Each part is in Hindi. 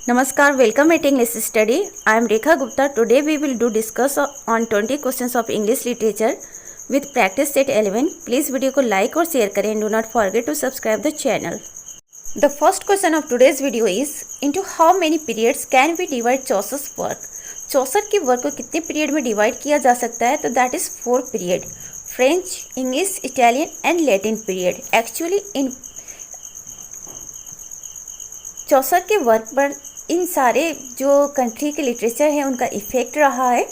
Namaskar, welcome at English Study. I am Rekha Gupta. Today we will discuss on 20 questions of English literature with practice set 11. Please video को like और share करें and do not forget to subscribe the channel. The first question of today's video is into how many periods can we divide Chaucer's work? चौसर की वर्क को कितने पीरियड में डिवाइड किया जा सकता है? तो that is 4 period, French, English, Italian and Latin period. Actually in Chaucer के वर्क पर इन सारे जो कंट्री के लिटरेचर है उनका इफेक्ट रहा है,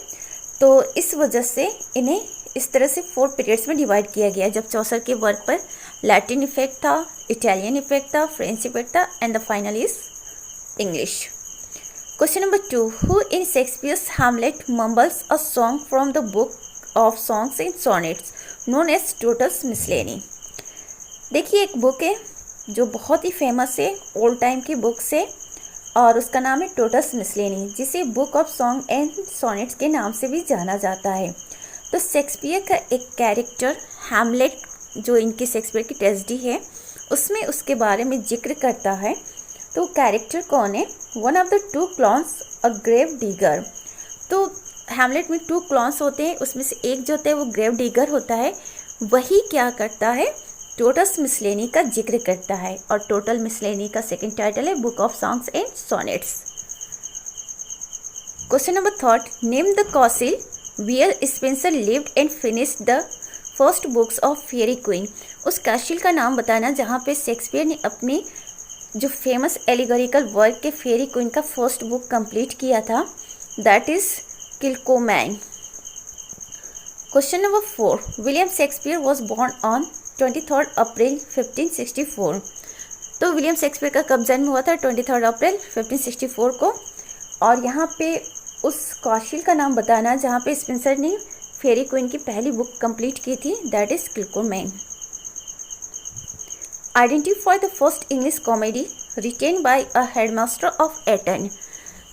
तो इस वजह से इन्हें इस तरह से 4 पीरियड्स में डिवाइड किया गया. जब चौसर के वर्क पर लैटिन इफेक्ट था, इटालियन इफेक्ट था, फ्रेंच इफेक्ट था and the final is English. Question number 2. Who in Shakespeare's Hamlet mumbles a song from the book of songs and sonnets known as Totus Miscellany? देखिए, एक बुक है जो बहुत ही फेमस है, ओल्ड टाइम की बुक से, और उसका नाम है टोटस मिसलेनी, जिसे book of song and sonnets के नाम से भी जाना जाता है. तो शेक्सपियर का एक कैरेक्टर हैमलेट, जो इनकी शेक्सपियर की ट्रेजेडी है, उसमें उसके बारे में जिक्र करता है. तो कैरेक्टर कौन है? One of the 2 clowns, a grave digger. तो हैमलेट में 2 क्लॉन्स होते हैं, उसमें से एक जो होता है वो ग्रेव डिगर होता है. वही क्या करता है? टोटस मिसलेनी का जिक्र करता है. और टोटल मिसलेनी का सेकंड टाइटल है book of songs and sonnets. Question number 3. Name the castle where Spenser lived and finished the first books of Faerie Queene. उस काशिल का नाम बताना जहाँ पे शेक्सपियर ने अपनी जो फेमस एलिगोरिकल वर्क के फेरी क्वीन का फर्स्ट बुक कंप्लीट किया था, that is Kilcolman. Question number 4. William Shakespeare was born on 23 April 1564. तो विलियम शेक्सपियर का कब जन्म हुआ था? 23 अप्रैल 1564 को. और यहाँ पे उस कौशल का नाम बताना जहाँ पे स्पेंसर ने फेरी क्वीन की पहली बुक कंप्लीट की थी, that is Kilcolman. Identify the first English comedy written by a headmaster of Eton.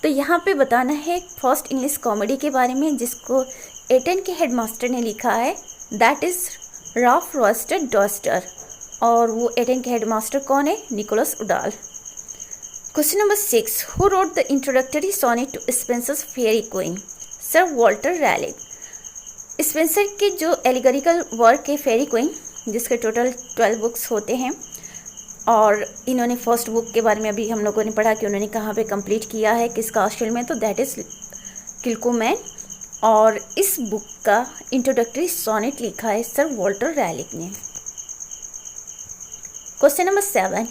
तो यहाँ पे बताना है फर्स्ट इंग्लिश कॉमेडी के बारे में जिसको एटन के हेडमास्टर ने लिखा है, that is Ralph Roister Doister. और वो एटन के हेडमास्टर कौन है? Nicholas Udall. Question number 6. Who wrote the introductory sonnet to Spenser's Faerie Queene? Sir Walter Raleigh. Spenser के जो एलिगोरिकल वर्क है फेयरी क्वीन, जिसके टोटल 12 बुक्स होते हैं, और इन्होंने फर्स्ट बुक के बारे में अभी हम लोगों ने पढ़ा कि उन्होंने कहाँ पे कंप्लीट किया है, किस कास्टल में, तो दैट इज किल्कोमैन. और इस बुक का इंट्रोडक्टरी सोनेट लिखा है सर वॉल्टर रैलिक ने. Question number 7.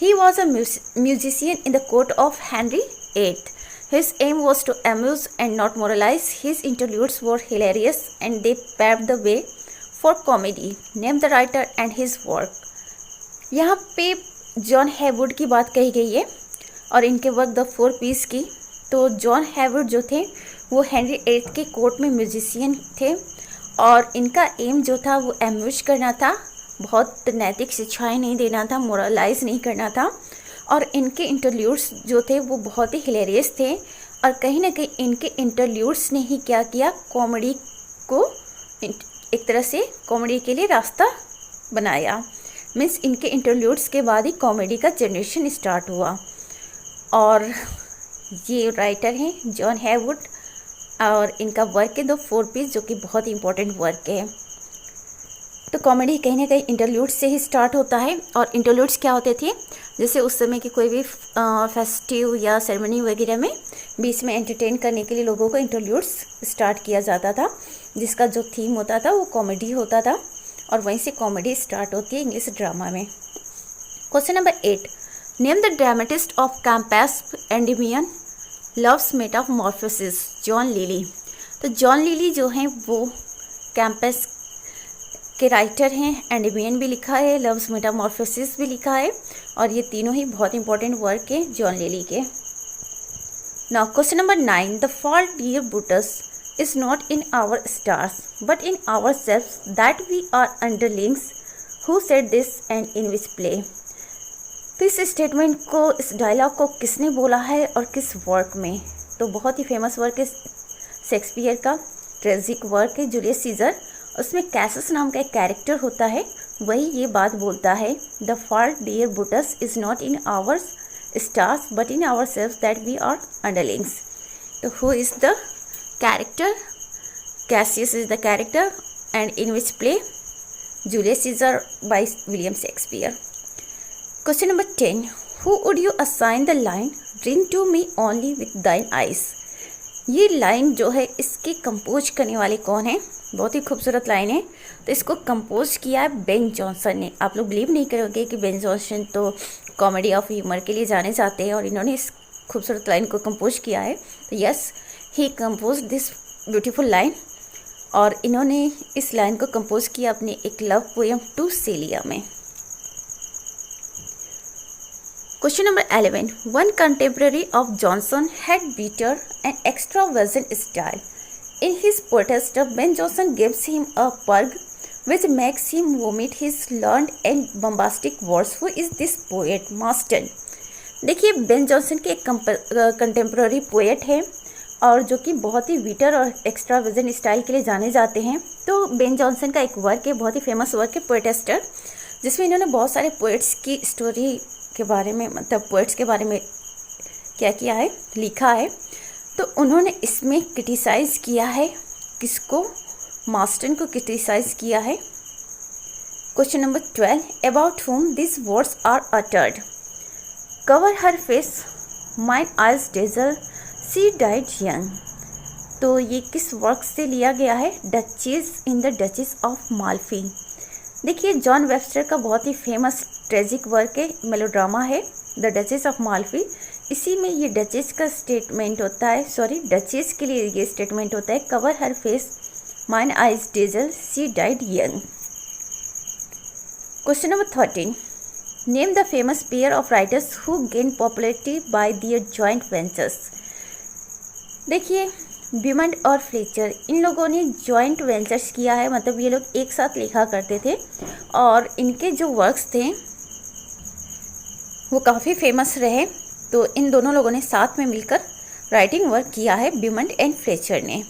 He was a musician in the court of Henry VIII. His aim was to amuse and not moralize. His interludes were hilarious and they paved the way for comedy. Name the writer and his work. यहाँ पे जॉन हैवुड की बात कही गई है और इनके वर्क द 4 पीस की. तो जॉन हैवुड जो थे वो हेनरी VIII के कोर्ट में म्यूजिशियन थे और इनका एम जो था वो एम्यूज करना था, बहुत नैतिक शिक्षाएं नहीं देना था, मोरलाइज नहीं करना था. और इनके इंटरल्यूड्स जो थे वो बहुत ही हिलेरियस थे और कहीं ना कहीं इनके इंटरल्यूड्स ने ही क्या किया, कॉमेडी को एक तरह से कॉमेडी के लिए रास्ता बनाया. मीन्स इनके इंटरल्यूड्स के बाद ही कॉमेडी का जनरेशन स्टार्ट हुआ. और ये राइटर हैं जॉन हैवुड और इनका वर्क है द 4 पीस, जो कि बहुत ही इंपॉर्टेंट वर्क है. तो कॉमेडी कहीं ना कहीं इंटरल्यूड्स से ही स्टार्ट होता है. और इंटरल्यूड्स क्या होते थे? जैसे उस समय की कोई भी फेस्टिव या सेरेमनी वगैरह में बीच में एंटरटेन करने के लिए लोगों को इंटरल्यूड्स स्टार्ट किया जाता था, जिसका जो थीम होता था वो कॉमेडी होता था और वहीं से कॉमेडी स्टार्ट होती है इंग्लिश ड्रामा में. Question number 8. Name the dramatist of Campaspe Endymion Love's Metamorphosis. John Lyly. तो जॉन लिली जो हैं वो कैम्पस के राइटर हैं. एंडिमियन भी लिखा है, लव्स मेटामॉर्फोसिस भी लिखा है, और ये तीनों ही बहुत इंपॉर्टेंट वर्क हैं जॉन लिली के. Now question number 9. The fault dear Brutus is not in our stars but in ourselves that we are underlings. Who said this and in which play? तो इस स्टेटमेंट को, इस डायलॉग को किसने बोला है और किस वर्क में? तो बहुत ही फेमस वर्क है शेक्सपियर का, ट्रेजिक वर्क है जूलियस सीजर. उसमें कैसस नाम का एक कैरेक्टर होता है, वही ये बात बोलता है, the fault dear Brutus is not in ours stars, but in ourselves that we are underlings. So who is the character? Cassius is the character, and in which play? Julius Caesar by William Shakespeare. Question number 10. Who would you assign the line "Drink to me only with thine eyes"? ये लाइन जो है इसकी कंपोज करने वाले कौन है? बहुत ही खूबसूरत लाइन है। तो इसको कंपोज किया है बेन जॉनसन ने। आप लोग बिलीव नहीं करोगे कि बेन जॉनसन तो कॉमेडी ऑफ ह्यूमर के लिए जाने जाते हैं और इन्होंने इस खूबसूरत लाइन को कंपोज किया है। तो yes, he compose this beautiful line, और इन्होंने इस लाइन को कंपोज किया अपने एक लव पोएम टू सेलिया में। Question number 11. One contemporary of Johnson had bitter and extravagant style. In his protest, Ben Jonson gives him a purge which makes him vomit his learned and bombastic words. Who is this poet? Marston. देखिए, बेन जॉनसन के एक कंटेम्प्रेरी पोएट है और जो कि बहुत ही बिटर और एक्स्ट्रावेजेंट स्टाइल के लिए जाने जाते हैं। तो बेन जॉनसन का एक वर्क है, बहुत ही फेमस वर्क है, पोएटेस्टर, जिसमें इन्होंने बहुत सारे पोएट्स की स्टोरी के बारे में, मतलब पोएट्स के बारे में क्या किया है, लिखा है। तो उन्होंने इसमें क्रिटिसाइज़ किया है किसको? मार्स्टन को क्रिटिसाइज़ किया है। Question number 12. About whom these words are uttered? Cover her face, mine eyes dazzle, she died young. तो ये किस वर्क से लिया गया है? Duchess in the duchess of Malfi. देखिए, जॉन वेबस्टर का बहुत ही फेमस ट्रेजिक वर्क है, मेलोड्रामा है, द डचेस ऑफ माल्फी। इसी में ये डचेस का स्टेटमेंट होता है, सॉरी डचेस के लिए ये स्टेटमेंट होता है, cover her face, mine eyes dazzle, she died young. Question number 13. Name the famous pair of writers who gain popularity by their joint ventures. देखिए, बिमंड और फ्लेचर, इन लोगों ने जॉइंट वेंचर्स किया है, मतलब ये लोग एक साथ लिखा करते थे और इनके जो वर्क्स थे वो काफ़ी फेमस रहे। तो इन दोनों लोगों ने साथ में मिलकर राइटिंग वर्क किया है, बिमंड एंड फ्लेचर ने।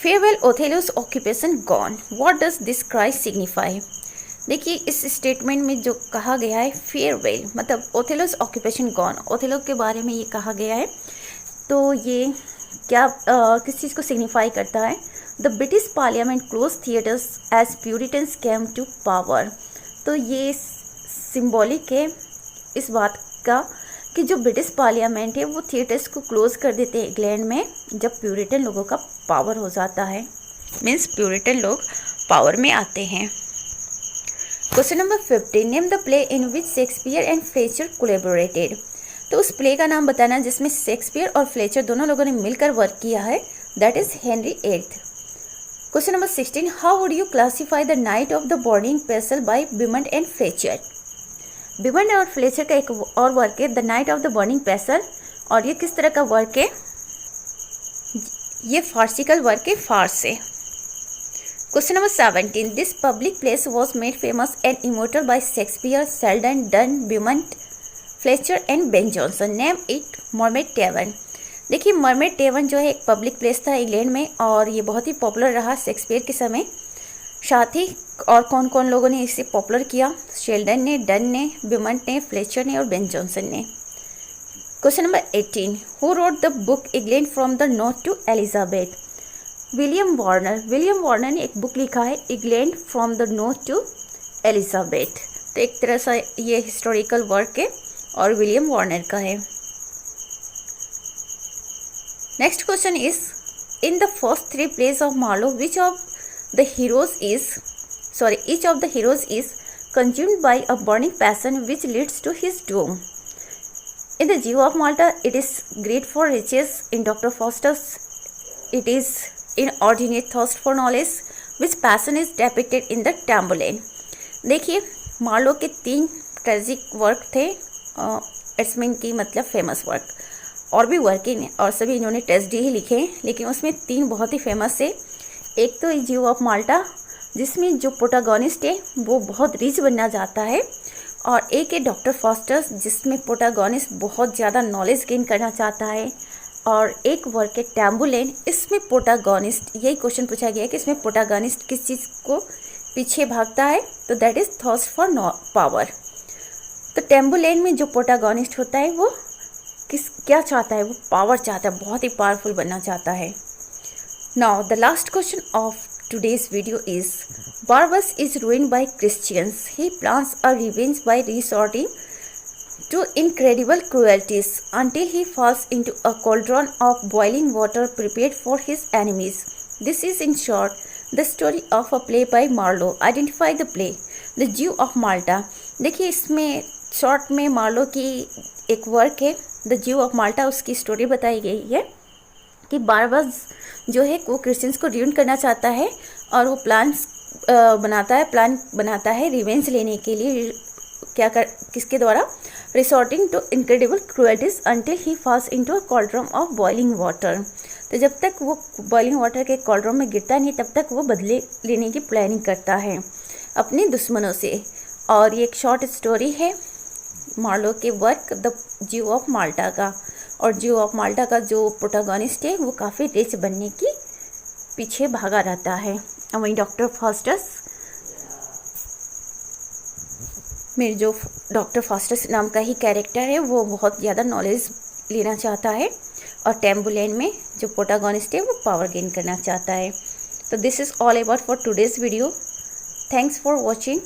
Farewell Othello's occupation gone, what does this cry signify. देखिए, इस स्टेटमेंट में जो कहा गया है फेयरवेल, मतलब ओथेलोस ऑक्यूपेशन गॉन, ओथेलो के बारे में ये कहा गया है। तो ये क्या किस चीज़ को सिग्निफाई करता है? The British parliament close theatres as Puritans came to power. तो ये सिंबॉलिक है इस बात का कि जो ब्रिटिश पार्लियामेंट है वो थिएटर्स को क्लोज कर देते हैं इंग्लैंड में जब प्यूरिटन लोगों का पावर हो जाता है, मीन्स प्यूरिटन लोग पावर में आते हैं। Question number 15. Name the play in which Shakespeare and Fletcher collaborated. तो उस प्ले का नाम बताना जिसमें शेक्सपियर और फ्लेचर दोनों लोगों ने मिलकर वर्क किया है, that is Henry Eighth. Question number 16. How would you classify the Knight of the Burning Pestle by Beaumont and Fletcher. Beaumont और फ्लेचर का एक और वर्क है, the Knight of the Burning Pestle, और ये किस तरह का वर्क है? ये फार्सिकल वर्क है, फार्स से। Question number 17. This public place was made famous and immortal by Shakespeare, Selden, Donne, Beaumont, Fletcher and Ben Jonson. Name it Mermaid Tavern. देखिए, मरमेड टेवन जो है एक पब्लिक प्लेस था इंग्लैंड में और ये बहुत ही पॉपुलर रहा शेक्सपियर के समय। साथ ही और कौन कौन लोगों ने इसे पॉपुलर किया? शेल्डन ने, डन ने, बिमंड ने, फ्लेचर ने और बेन जॉनसन ने। Question number 18. Who wrote the book England from the note to Elizabeth. William Warner. William Warner ने एक बुक लिखा है, England from the note to Elizabeth. तो एक तरह से ये हिस्टोरिकल वर्क है और विलियम वार्नर का है। Next question is, in the first 3 plays of Marlowe which of the heroes is, sorry, each of the heroes is consumed by a burning passion which leads to his doom. In the Jew of Malta, it is greed for riches. In Dr. Faustus, it is inordinate thirst for knowledge, which passion is depicted in the Tamburlaine. देखिए, मार्लो के 3 ट्रेजिक वर्क थे, एड्समिन की मतलब फेमस वर्क, और भी वर्क ही और सभी इन्होंने ट्रेजिडी ही लिखे हैं, लेकिन उसमें 3 बहुत ही फेमस है। एक तो जीव ऑफ माल्टा, जिसमें जो प्रोटागोनिस्ट है वो बहुत रिच बनना चाहता है, और एक है डॉक्टर फॉस्टर्स, जिसमें प्रोटागोनिस्ट बहुत ज़्यादा नॉलेज गेन करना चाहता है, और एक वर्क है टैम्बुलेन, इसमें प्रोटागोनिस्ट, यही क्वेश्चन पूछा गया है कि इसमें प्रोटागोनिस्ट किस चीज़ को पीछे भागता है, तो that is thirst for power. तो टेम्बुलेन में जो प्रोटैगनिस्ट होता है वो क्या चाहता है, वो पावर चाहता है, बहुत ही पावरफुल बनना चाहता है। Now the last question of today's video is Barabbas is ruined by Christians. He plans a revenge by resorting to incredible cruelties until he falls into a cauldron of boiling water prepared for his enemies. This is in short the story of a play by Marlowe. Identify the play. The Jew of Malta. देखिए इसमें शॉर्ट में मार्लो की एक वर्क है द ज्यू ऑफ माल्टा, उसकी स्टोरी बताई गई है कि बारबस जो है वो क्रिश्चियंस को र्यून करना चाहता है और वो प्लान बनाता है रिवेंज लेने के लिए। किसके द्वारा? Resorting to incredible cruelties until he falls into a cauldron of boiling water. तो जब तक वो बॉइलिंग वाटर के कॉल्ड्रम में गिरता नहीं तब तक वो बदले लेने की प्लानिंग करता है अपने दुश्मनों से। और ये एक शॉर्ट स्टोरी है मार्लो के वर्क द ज्यू ऑफ माल्टा का। और ज्यू ऑफ माल्टा का जो प्रोटैगनिस्ट है वो काफ़ी रिच बनने की पीछे भागा रहता है। और वहीं डॉक्टर फॉस्टस मेरे जो डॉक्टर फॉस्टस नाम का ही कैरेक्टर है वो बहुत ज़्यादा नॉलेज लेना चाहता है और टेम्बुलेन में जो प्रोटैगनिस्ट है वो पावर गेन करना चाहता है। तो this is all about for today's video. Thanks for watching.